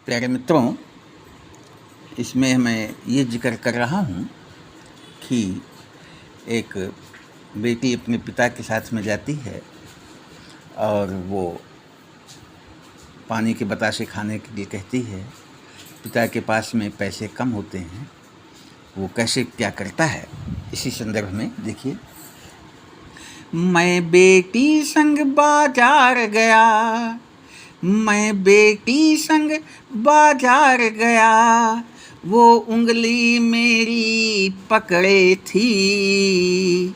प्यारे मित्रों, इसमें मैं ये जिक्र कर रहा हूँ कि एक बेटी अपने पिता के साथ में जाती है और वो पानी के बतासे खाने के लिए कहती है। पिता के पास में पैसे कम होते हैं। वो कैसे क्या करता है, इसी संदर्भ में देखिए। मैं बेटी संग बाजार गया, मैं बेटी संग बाजार गया, वो उंगली मेरी पकड़े थी,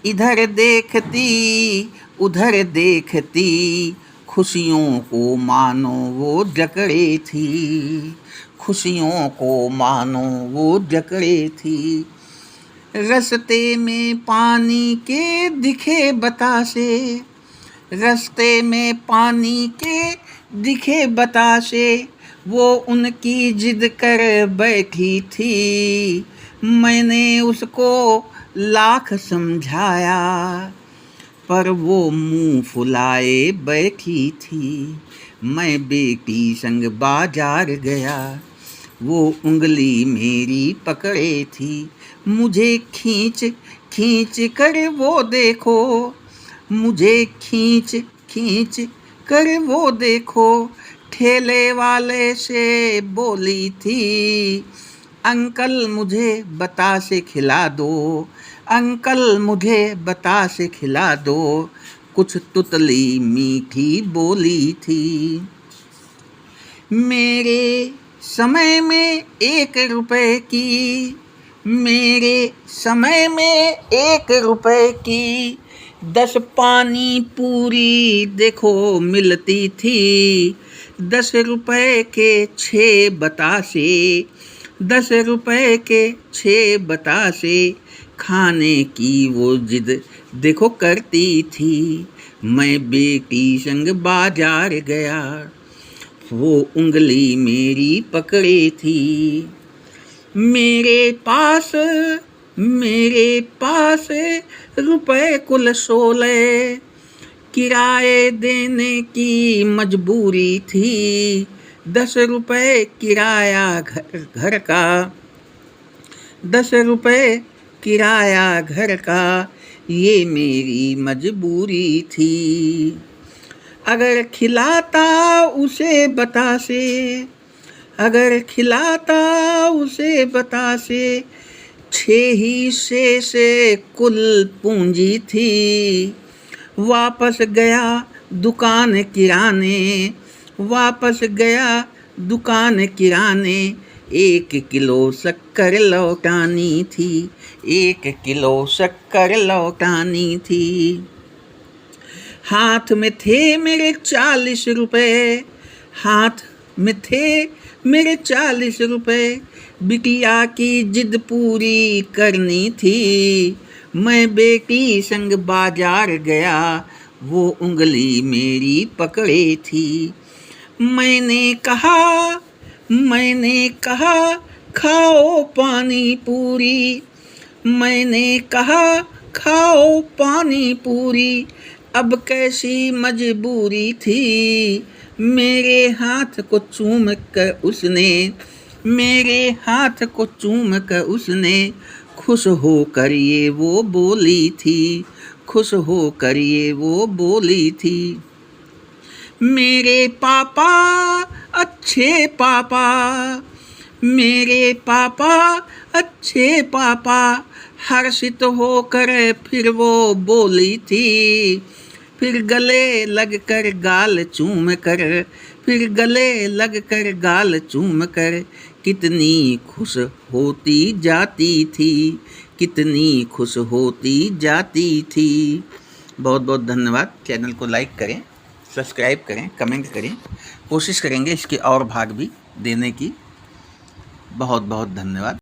इधर देखती उधर देखती, खुशियों को मानो वो जकड़े थी, खुशियों को मानो वो जकड़े थी। रस्ते में पानी के दिखे बतासे, रस्ते में पानी के दिखे बतासे, वो उनकी जिद कर बैठी थी। मैंने उसको लाख समझाया, पर वो मुंह फुलाए बैठी थी। मैं बेटी संग बाजार गया, वो उंगली मेरी पकड़े थी। मुझे खींच खींच कर वो देखो, मुझे खींच खींच कर वो देखो, ठेले वाले से बोली थी, अंकल मुझे बतासे खिला दो, अंकल मुझे बतासे खिला दो। कुछ तुतली मीठी बोली थी। मेरे समय में 1 रुपए की, मेरे समय में 1 रुपए की 10 पानी पूरी देखो मिलती थी। 10 रुपए के 6 बतासे, 10 रुपए के 6 बतासे, खाने की वो जिद देखो करती थी। मैं बेटी संग बाजार गया, वो उंगली मेरी पकड़े थी। मेरे पास रुपए कुल 16, किराए देने की मजबूरी थी। 10 रुपए किराया घर का, 10 रुपए किराया घर का, ये मेरी मजबूरी थी। अगर खिलाता उसे बतासे, अगर खिलाता उसे बतासे, 6 हिस्से से कुल पूंजी थी। वापस गया दुकान किराने, वापस गया दुकान किराने, 1 किलो शक्कर लौटानी थी, 1 किलो शक्कर लौटानी थी। हाथ में थे मेरे 40 रुपए, हाथ में थे मेरे 40 रुपए, बिटिया की जिद पूरी करनी थी। मैं बेटी संग बाजार गया, वो उंगली मेरी पकड़े थी। मैंने कहा खाओ पानी पूरी, मैंने कहा खाओ पानी पूरी, अब कैसी मजबूरी थी। मेरे हाथ को चूम कर उसने, मेरे हाथ को चूम कर उसने, खुश होकर ये वो बोली थी, खुश होकर ये वो बोली थी। मेरे पापा अच्छे पापा, मेरे पापा अच्छे पापा, हर्षित होकर फिर वो बोली थी। फिर गले लगकर गाल चूम कर, फिर गले लगकर गाल चूम कर, कितनी खुश होती जाती थी, कितनी खुश होती जाती थी। बहुत बहुत धन्यवाद। चैनल को लाइक करें, सब्सक्राइब करें, कमेंट करें। कोशिश करेंगे इसके और भाग भी देने की। बहुत बहुत धन्यवाद।